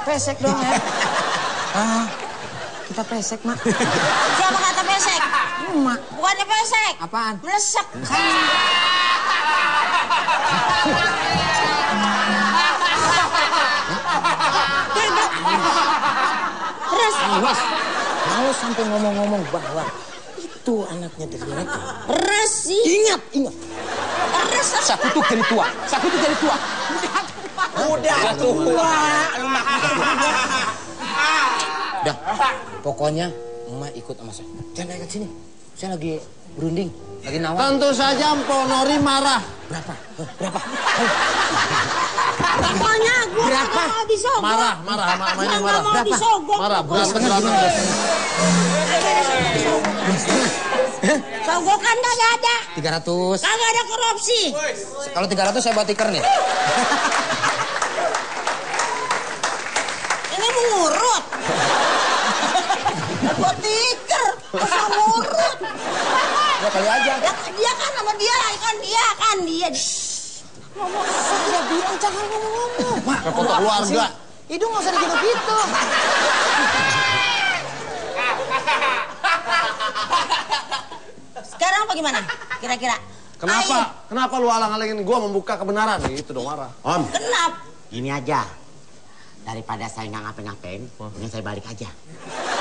[SPEAKER 8] pesek dong ya? Kita pesek, Mak.
[SPEAKER 6] Siapa kata pesek?
[SPEAKER 8] Mak.
[SPEAKER 6] Bukannya pesek.
[SPEAKER 8] Apaan?
[SPEAKER 6] Melesek.
[SPEAKER 8] Terus, awas. Kalau sampai ngomong-ngomong bahwa itu anaknya dari mereka.
[SPEAKER 6] Resi.
[SPEAKER 8] Ingat.
[SPEAKER 6] Resi.
[SPEAKER 8] Sakutuk dari tua. Udah tua. Udah, pokoknya Emak ikut sama saya. Jangan dekat sini. Saya lagi berunding, lagi nawar.
[SPEAKER 2] Tentu saja Mpok Nori marah.
[SPEAKER 8] Berapa?
[SPEAKER 6] Pokoknya gue gak mau disogok.
[SPEAKER 2] Marah, mainnya marah.
[SPEAKER 6] Gak mau disogok.
[SPEAKER 2] Marah, beras berantem.
[SPEAKER 6] Sogokan kagak ada.
[SPEAKER 8] 300.
[SPEAKER 6] Kagak ada korupsi.
[SPEAKER 8] Kalau 300 saya buat tiker nih.
[SPEAKER 6] Ini mengurut. Buat tiker. Masa ngurut.
[SPEAKER 8] Ya kali aja.
[SPEAKER 6] Dia kan sama dia kan dia.
[SPEAKER 8] Ngomong saya bilang jangan ngomong-ngomong. Mak,
[SPEAKER 2] foto keluarga.
[SPEAKER 8] Hidung nggak usah digitu-gitu.
[SPEAKER 6] Sekarang apa gimana? Kira-kira.
[SPEAKER 2] Kenapa lu alang-alangin gua membuka kebenaran? Gitu dong marah.
[SPEAKER 4] Om.
[SPEAKER 6] Kenapa?
[SPEAKER 4] Gini aja. Daripada saya nggak ngapa-ngapain, mending saya balik aja.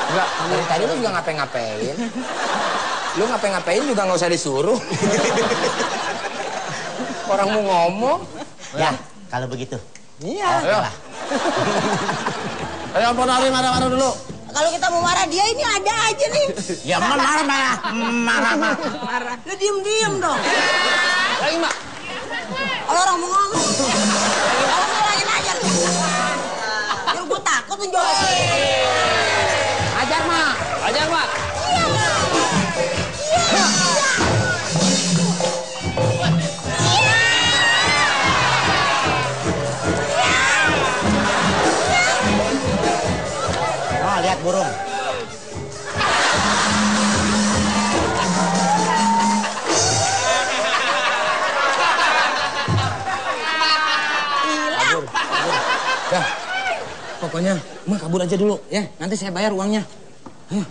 [SPEAKER 8] Enggak, dari tadi lu juga ngapa-ngapain. Lu ngapa-ngapain juga nggak usah disuruh. Orang mau ngomong.
[SPEAKER 4] Ya, kalau begitu.
[SPEAKER 8] Iya.
[SPEAKER 2] Ayo Mpok Nori marah-marah dulu.
[SPEAKER 6] Kalau kita mau marah dia ini ada aja nih.
[SPEAKER 4] Ya marah.
[SPEAKER 6] Lu diem dong.
[SPEAKER 2] Ayo Mak.
[SPEAKER 6] Kalau orang mau ngomong. Kalau ngalahin aja lu. Ya gue takut menjelasin.
[SPEAKER 8] Ajar, Mak.
[SPEAKER 4] Oh, lihat burung.
[SPEAKER 8] Ya, pokoknya Mak kabur aja dulu ya. Nanti saya bayar uangnya.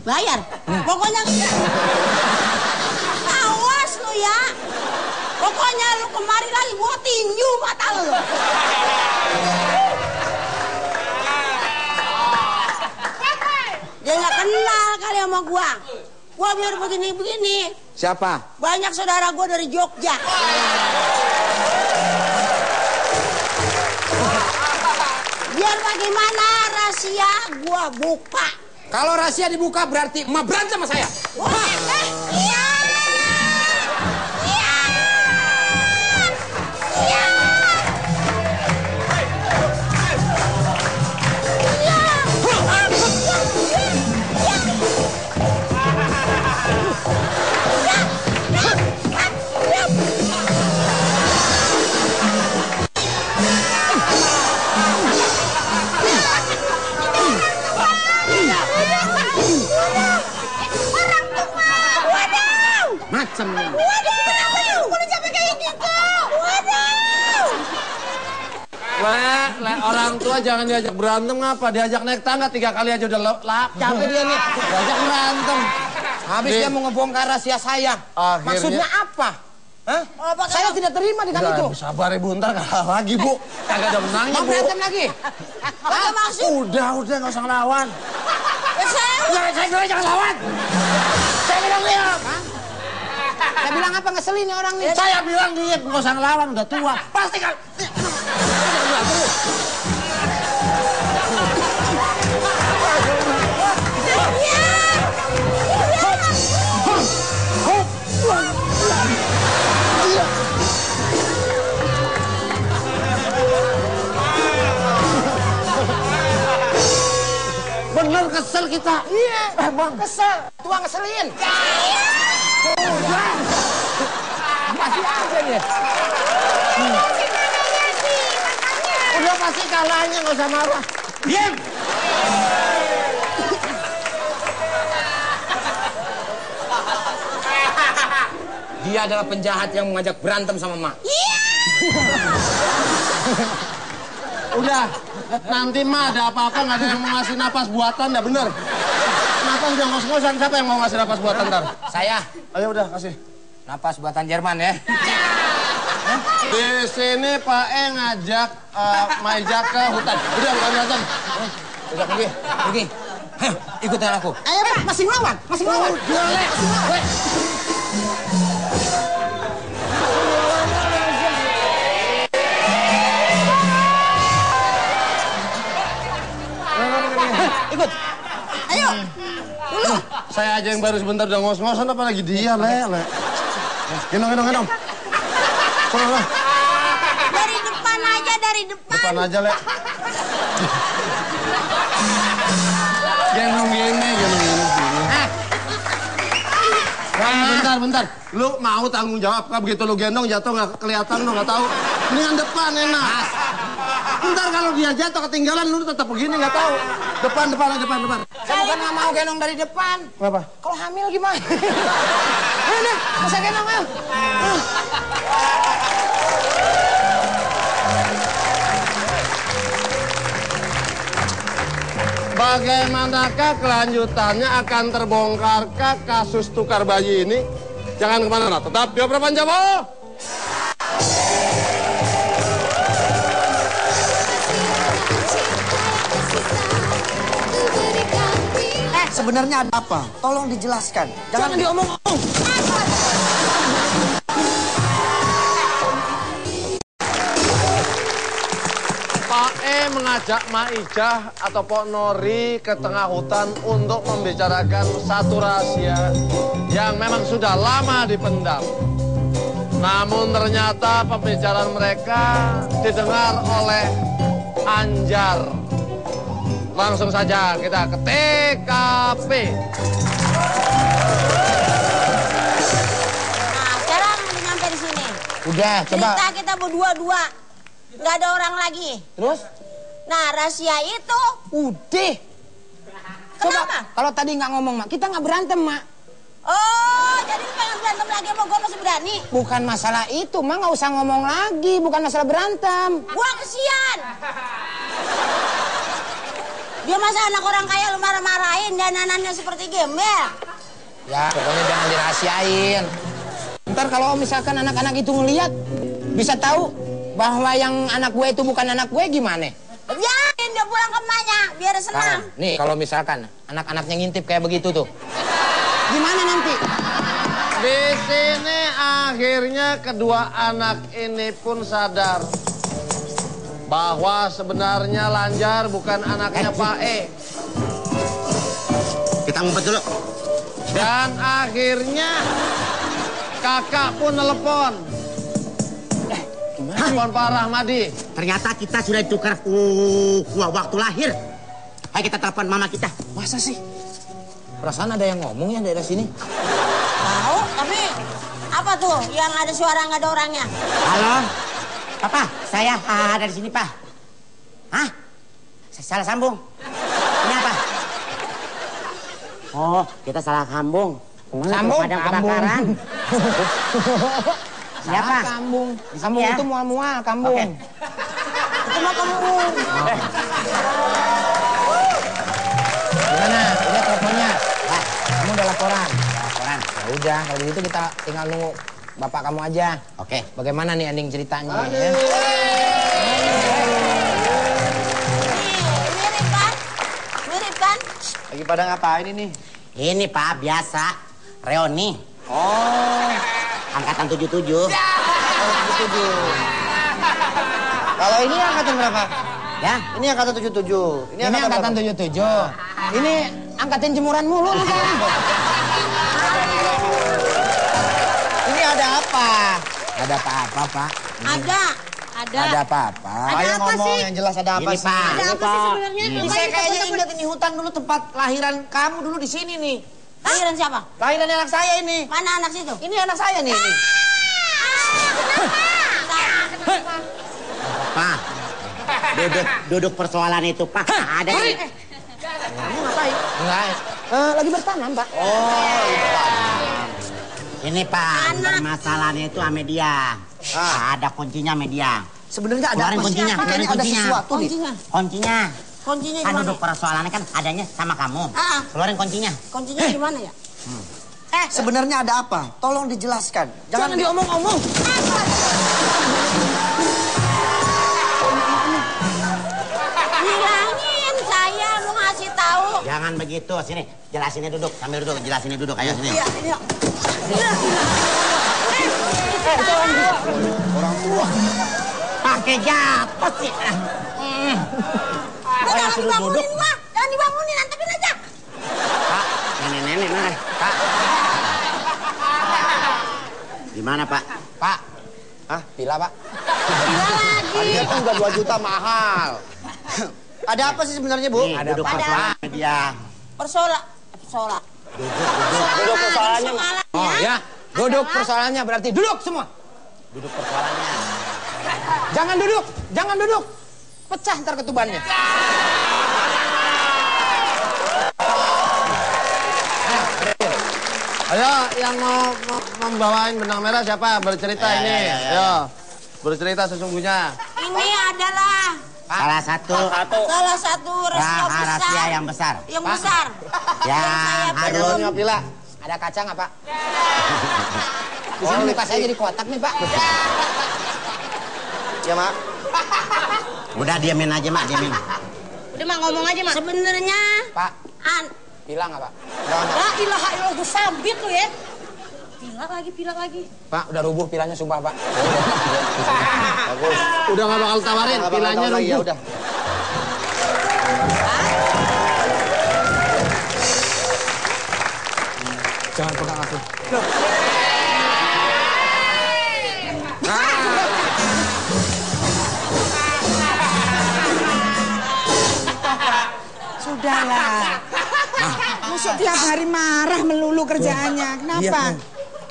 [SPEAKER 6] Bayar? Pokoknya awas lu ya. Pokoknya lu kemari lagi gua tinju mata lu. Dia nggak kenal kali sama gua. Gua biar begini-begini.
[SPEAKER 8] Siapa?
[SPEAKER 6] Banyak saudara gua dari Jogja. Biar bagaimana rahasia gua buka.
[SPEAKER 8] Kalau rahasia dibuka berarti Emak berantem sama saya.
[SPEAKER 6] Iya.
[SPEAKER 8] Macem.
[SPEAKER 6] Waduh, kenapa lu? Kok lu capek kayak gitu? Waduh.
[SPEAKER 2] Orang tua jangan diajak berantem ngapa? Diajak naik tangga 3 kali aja udah capek dia nih. Diajak berantem.
[SPEAKER 8] Habis dia mau ngebongkar rahasia saya.
[SPEAKER 2] Akhirnya,
[SPEAKER 8] maksudnya apa?
[SPEAKER 4] Hah? Saya tidak terima dengan itu.
[SPEAKER 2] Sabar Ibu, ntar kalah lagi Bu. Kagak ada menangnya
[SPEAKER 4] Mau
[SPEAKER 2] Bu.
[SPEAKER 4] berantem lagi?
[SPEAKER 5] Apa maksud?
[SPEAKER 2] Udah, nggak usah ngelawan.
[SPEAKER 5] Saya bilang jangan lawan. Saya bilang diam.
[SPEAKER 4] Saya bilang apa ngeselin nih orang nih?
[SPEAKER 2] Saya bilang dia nggak usah ngelawan, udah tua. Pasti kan. Bener kesel kita.
[SPEAKER 4] Iya, Bang kesel. Tua ngeselin. Udah. Masih aja nih.
[SPEAKER 2] Udah pasti kalahnya, nggak usah marah. Diam.
[SPEAKER 4] Dia adalah penjahat yang mengajak berantem sama Mak.
[SPEAKER 2] Udah, nanti mah ada apa-apa nggak ada yang mau ngasih napas buatan, dah bener. Napas udah ngos-ngosan, siapa yang mau ngasih napas buatan ntar?
[SPEAKER 4] Saya.
[SPEAKER 2] Ayo udah kasih.
[SPEAKER 4] Napas buatan Jerman ya.
[SPEAKER 2] Di sini Pak E ngajak Maija ke hutan. Udah bukan berantem.
[SPEAKER 4] Udah pergi. Heh, ikutin aku.
[SPEAKER 5] Ayo Pak, masih ngelawan.
[SPEAKER 2] Udah, Le.
[SPEAKER 5] Ikut. Ayo. Dulu.
[SPEAKER 2] Saya aja yang baru sebentar udah ngos-ngosan, apalagi dia, Le. Gendong. Sono.
[SPEAKER 3] Dari depan aja, dari depan.
[SPEAKER 2] Depan aja, Le. Gendong gini. Bentar. Lu mau tanggung jawab? Kan begitu lu gendong jatuh nggak kelihatan, lu nggak tahu. Mendingan depan enak. Ntar kalau dia jatuh ketinggalan, lu tetap begini nggak tahu. Depan.
[SPEAKER 4] Saya bukan nggak mau gendong dari depan.
[SPEAKER 2] Kenapa?
[SPEAKER 4] Kalau hamil gimana? Ayo deh, masa gendong ayo.
[SPEAKER 2] Bagaimanakah kelanjutannya akan terbongkarkah kasus tukar bayi ini? Jangan kemana-mana, tetap di Opera Panjawa.
[SPEAKER 5] Sebenarnya ada apa? Tolong dijelaskan. Jangan diomong-omong.
[SPEAKER 2] Pak E mengajak Maijah atau Pok Nori ke tengah hutan untuk membicarakan satu rahasia yang memang sudah lama dipendam. Namun ternyata pembicaraan mereka didengar oleh Anjar. Langsung saja kita ke TKP.
[SPEAKER 3] Nah, sekarang udah nyampe di sini.
[SPEAKER 4] Udah, coba.
[SPEAKER 3] Cerita kita berdua-dua. Nggak ada orang lagi.
[SPEAKER 4] Terus?
[SPEAKER 3] Nah, rahasia itu...
[SPEAKER 4] Udah.
[SPEAKER 3] Kenapa?
[SPEAKER 4] Kalau tadi nggak ngomong, Mak, kita nggak berantem, Mak.
[SPEAKER 3] Oh, jadi lu pengen berantem lagi sama gue masih berani?
[SPEAKER 4] Bukan masalah itu, Mak, nggak usah ngomong lagi. Bukan masalah berantem.
[SPEAKER 3] Gua kesian. Dia masa anak orang kaya lu marah-marahin, dananannya seperti gembel.
[SPEAKER 4] Ya, pokoknya jangan dirahasiain. Ntar kalau misalkan anak-anak itu ngeliat, bisa tahu bahwa yang anak gue itu bukan anak gue gimana?
[SPEAKER 3] Biarin dia pulang ke emaknya, biar senang.
[SPEAKER 4] Nih, kalau misalkan anak-anaknya ngintip kayak begitu tuh, gimana nanti?
[SPEAKER 2] Di sini akhirnya kedua anak ini pun sadar bahwa sebenarnya Lanjar bukan anaknya Pak E.
[SPEAKER 5] Kita ngumpet dulu.
[SPEAKER 2] Dan akhirnya kakak pun telepon. Telepon Pak Rahmadi.
[SPEAKER 5] Ternyata kita sudah tukar waktu lahir. Ayo kita telepon mama kita.
[SPEAKER 4] Masa sih? Perasaan ada yang ngomong ya daerah sini.
[SPEAKER 3] Tahu, tapi apa tuh yang ada suara nggak ada orangnya?
[SPEAKER 5] Halo, Papa, saya ada di sini, Pak. Hah? Salah sambung. Ini apa? Oh, kita salah sambung.
[SPEAKER 4] Sambung?
[SPEAKER 5] Pemadam kebakaran. Siapa?
[SPEAKER 4] Kambung.
[SPEAKER 5] Di sini
[SPEAKER 4] Kambung
[SPEAKER 5] ya?
[SPEAKER 4] itu mual-mual, kambung.
[SPEAKER 5] Oke.
[SPEAKER 3] Itu mah kembung.
[SPEAKER 4] Gimana? Udah teleponnya?
[SPEAKER 5] Nah,
[SPEAKER 4] Kamu udah laporan?
[SPEAKER 5] laporan.
[SPEAKER 4] Ya udah, kalau gitu kita tinggal nunggu bapak kamu aja.
[SPEAKER 5] Oke.
[SPEAKER 4] Bagaimana nih ending ceritanya? Ya?
[SPEAKER 3] Mirip kan? Mirip kan?
[SPEAKER 5] Lagi pada ngapain ini? Ini Pak, biasa. Reoni. Oh. Angkatan 77. Oh, 77. Kalau ini angkatan berapa?
[SPEAKER 4] Ya?
[SPEAKER 5] Ini angkatan 77.
[SPEAKER 4] Ini angkatan 77. Ini angkatin jemuran mulu nih kan?
[SPEAKER 5] Ini ada apa?
[SPEAKER 4] Ada apa-apa, Pak?
[SPEAKER 3] Ada.
[SPEAKER 4] Ada apa-apa?
[SPEAKER 5] Ayo
[SPEAKER 3] apa
[SPEAKER 5] ngomong
[SPEAKER 3] sih?
[SPEAKER 5] yang jelas ada apa Ini, sih? Pak.
[SPEAKER 3] Ada apa sih sebenarnya?
[SPEAKER 5] Ini saya kayaknya ingat ini hutan dulu tempat lahiran kamu dulu di sini nih.
[SPEAKER 3] Lahiran siapa?
[SPEAKER 5] Lahiran anak saya ini.
[SPEAKER 3] Mana anak situ?
[SPEAKER 5] Ini anak saya nih. Ini.
[SPEAKER 3] Kenapa?
[SPEAKER 5] Pak, duduk persoalan itu, Pak. Ada ini.
[SPEAKER 4] Kamu ngapain? Enggak. Lagi bertanam, Pak.
[SPEAKER 5] Oh, itu Pak. Ini Pak, permasalahannya itu sama dia. Ada kuncinya sama dia.
[SPEAKER 7] Sebenarnya ada
[SPEAKER 5] Keluarin
[SPEAKER 7] apa sih?
[SPEAKER 5] kuncinya,
[SPEAKER 7] Kayaknya
[SPEAKER 5] keluarin
[SPEAKER 7] ada
[SPEAKER 5] kuncinya.
[SPEAKER 7] sesuatu nih.
[SPEAKER 5] Kuncinya.
[SPEAKER 3] Kuncinya
[SPEAKER 5] Kan
[SPEAKER 3] di mana?
[SPEAKER 5] duduk persoalannya kan adanya sama kamu. Keluarin kuncinya.
[SPEAKER 3] Kuncinya di mana ya?
[SPEAKER 7] Sebenarnya ada apa? Tolong dijelaskan.
[SPEAKER 4] Jangan diomong-omong.
[SPEAKER 3] Bilangin saya lu ngasih tahu.
[SPEAKER 5] Jangan begitu, sini. Jelasinnya duduk, sambil duduk, jelasinnya duduk. Ayo sini.
[SPEAKER 3] Iya, iya.
[SPEAKER 5] Orang tua. Pakai jatuh sih.
[SPEAKER 3] Jangan dibangunin gua. Jangan dibangunin, antepin aja.
[SPEAKER 5] Pak, nenek-nenek mana? Pak. Gimana, Pak?
[SPEAKER 4] Pak. Hah? Pila, Pak?
[SPEAKER 3] Bila lagi.
[SPEAKER 5] Harganya tuh udah 2 juta mahal.
[SPEAKER 7] Ada apa sih sebenarnya, Bu?
[SPEAKER 5] Nih, duduk persoalan dia.
[SPEAKER 3] Persola.
[SPEAKER 9] Duduk persoalannya.
[SPEAKER 4] Oh ya, duduk persoalannya berarti duduk semua.
[SPEAKER 5] Duduk persoalannya.
[SPEAKER 4] Jangan duduk, jangan duduk. Pecah ntar ketubannya.
[SPEAKER 2] Ayo, yang mau membawain benang merah siapa? Bercerita ini. Ayo, bercerita sesungguhnya.
[SPEAKER 3] Ini adalah
[SPEAKER 5] Salah satu
[SPEAKER 3] rahasia
[SPEAKER 5] yang besar.
[SPEAKER 3] Yang besar.
[SPEAKER 5] Yang harus
[SPEAKER 2] Pila.
[SPEAKER 4] Ada kaca nggak, Pak? Di sini muka saya jadi kotak nih, Pak.
[SPEAKER 7] Ya, Mak.
[SPEAKER 5] Udah diamin aja, Mak, diamin.
[SPEAKER 3] Udah Mak ngomong aja Mak. Sebenarnya
[SPEAKER 4] Pak, pila nggak, Pak?
[SPEAKER 3] La ilaha illallah, gue sambit lu ya. Pilak lagi.
[SPEAKER 4] Pak, udah rubuh pilanya sumpah, Pak.
[SPEAKER 2] Bagus. Udah nggak bakal tawarin, pilanya
[SPEAKER 7] Ya
[SPEAKER 2] rubuh.
[SPEAKER 7] udah.
[SPEAKER 4] Jangan pegang aku.
[SPEAKER 8] Sudahlah. Masuk tiap hari marah melulu kerjaannya. Kenapa?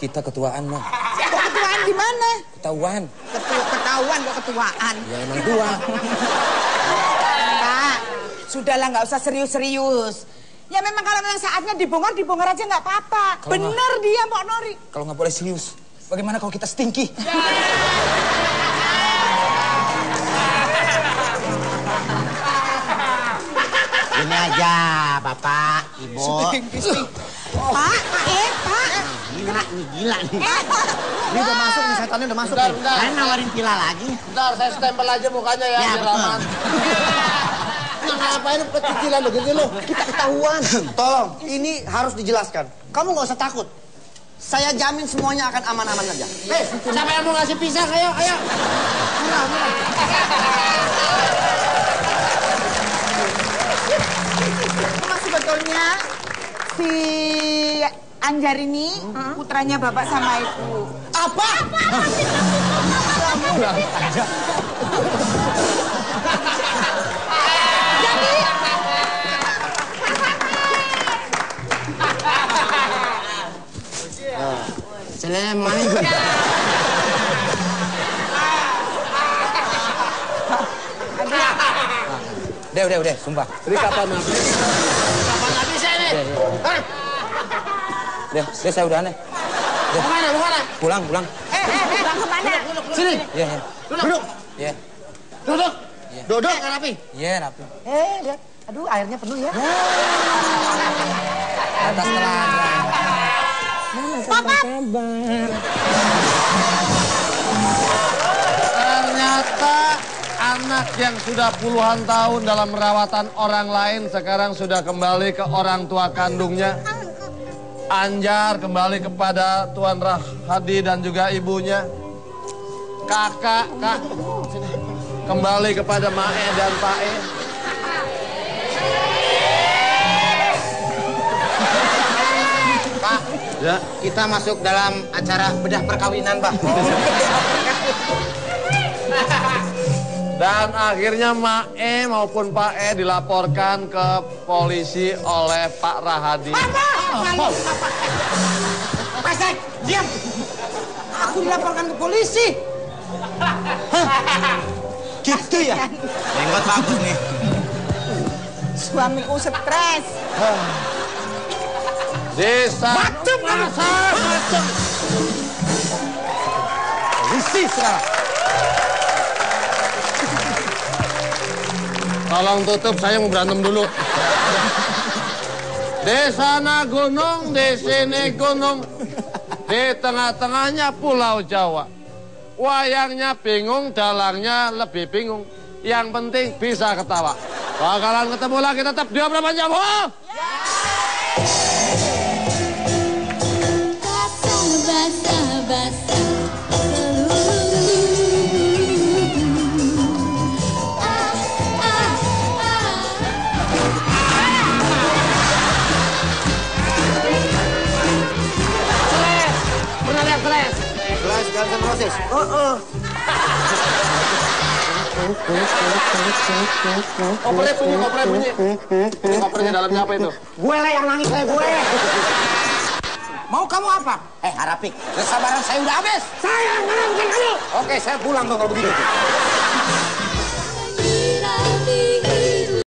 [SPEAKER 4] Kita ketuaan, Mak.
[SPEAKER 8] Kok ketuaan di mana?
[SPEAKER 4] Ketahuan.
[SPEAKER 8] Ketahuan kok ketuaan.
[SPEAKER 4] Ya emang tua.
[SPEAKER 8] Pak, sudahlah nggak usah serius-serius. Ya memang kalau memang saatnya dibongkar aja nggak apa-apa. Bener dia Mbak Nori.
[SPEAKER 4] Kalau nggak boleh serius, bagaimana kalau kita stinky?
[SPEAKER 5] Ini aja, Bapak, Ibu.
[SPEAKER 8] Pak.
[SPEAKER 5] Gila nih.
[SPEAKER 7] Ini udah masuk nih, setannya udah masuk nih.
[SPEAKER 2] Bentar.
[SPEAKER 5] Saya nawarin pila lagi.
[SPEAKER 2] Bentar, saya stempel aja mukanya ya.
[SPEAKER 5] Ya,
[SPEAKER 2] biar
[SPEAKER 5] betul.
[SPEAKER 2] aman.
[SPEAKER 7] Nah, ngapain kecicilan begini lo? Kita ketahuan. Tolong, ini harus dijelaskan. Kamu nggak usah takut. Saya jamin semuanya akan aman-aman aja.
[SPEAKER 2] Hei, siapa yang mau ngasih pisang? Ayo.
[SPEAKER 8] Cuma sebetulnya si Anjar ini putranya bapak sama ibu.
[SPEAKER 7] Apa?
[SPEAKER 4] Assalamualaikum. Udah, sumpah.
[SPEAKER 2] Ini kapan habis? Kapan habisnya ini?
[SPEAKER 4] Udah, saya udah aneh.
[SPEAKER 2] Mau mana?
[SPEAKER 4] Pulang.
[SPEAKER 8] Pulang kemana?
[SPEAKER 2] Sini.
[SPEAKER 4] Iya.
[SPEAKER 2] Duduk.
[SPEAKER 4] Iya.
[SPEAKER 2] Duduk.
[SPEAKER 4] Iya.
[SPEAKER 2] Duduk, rapi.
[SPEAKER 4] Iya, rapi.
[SPEAKER 7] Lihat. Aduh, airnya penuh ya.
[SPEAKER 4] Atas telanjang. Mana kabar?
[SPEAKER 2] Ternyata anak yang sudah puluhan tahun dalam merawatan orang lain sekarang sudah kembali ke orang tua kandungnya. Anjar kembali kepada Tuan Rahadi dan juga ibunya. Kakak, Kak, kembali kepada Mae dan Pae.
[SPEAKER 5] Pak,
[SPEAKER 2] Ya.
[SPEAKER 5] kita masuk dalam acara bedah perkawinan, Pak.
[SPEAKER 2] Dan akhirnya Mae maupun Pae dilaporkan ke polisi oleh Pak Rahadi.
[SPEAKER 8] Pesek, diam. Aku dilaporkan ke polisi.
[SPEAKER 7] Gitu ya?
[SPEAKER 5] Jenggot bagus nih.
[SPEAKER 8] Suamiku stres.
[SPEAKER 2] Desa.
[SPEAKER 7] Macem kamu. Macem. Polisi sekarang.
[SPEAKER 2] Tolong tutup, saya mau berantem dulu. Desa na gunung, di sini gunung. Di tengah-tengahnya Pulau Jawa. Wayangnya bingung, dalangnya lebih bingung. Yang penting bisa ketawa. Bakalan ketemu lagi tetap di Obrolan Jawa.
[SPEAKER 10] Basah-basah seluruh
[SPEAKER 2] Pernah lihat Flash?
[SPEAKER 7] Flash Guns N' Roses.
[SPEAKER 2] Kopernya bunyi, kopernya bunyi. Ini kopernya dalamnya apa itu?
[SPEAKER 5] Gue lah yang nangis, gue.
[SPEAKER 8] Mau kamu apa?
[SPEAKER 5] Harapik, kesabaran saya udah habis.
[SPEAKER 8] Saya nggak mungkin kamu.
[SPEAKER 5] Oke, saya pulang kalau begitu.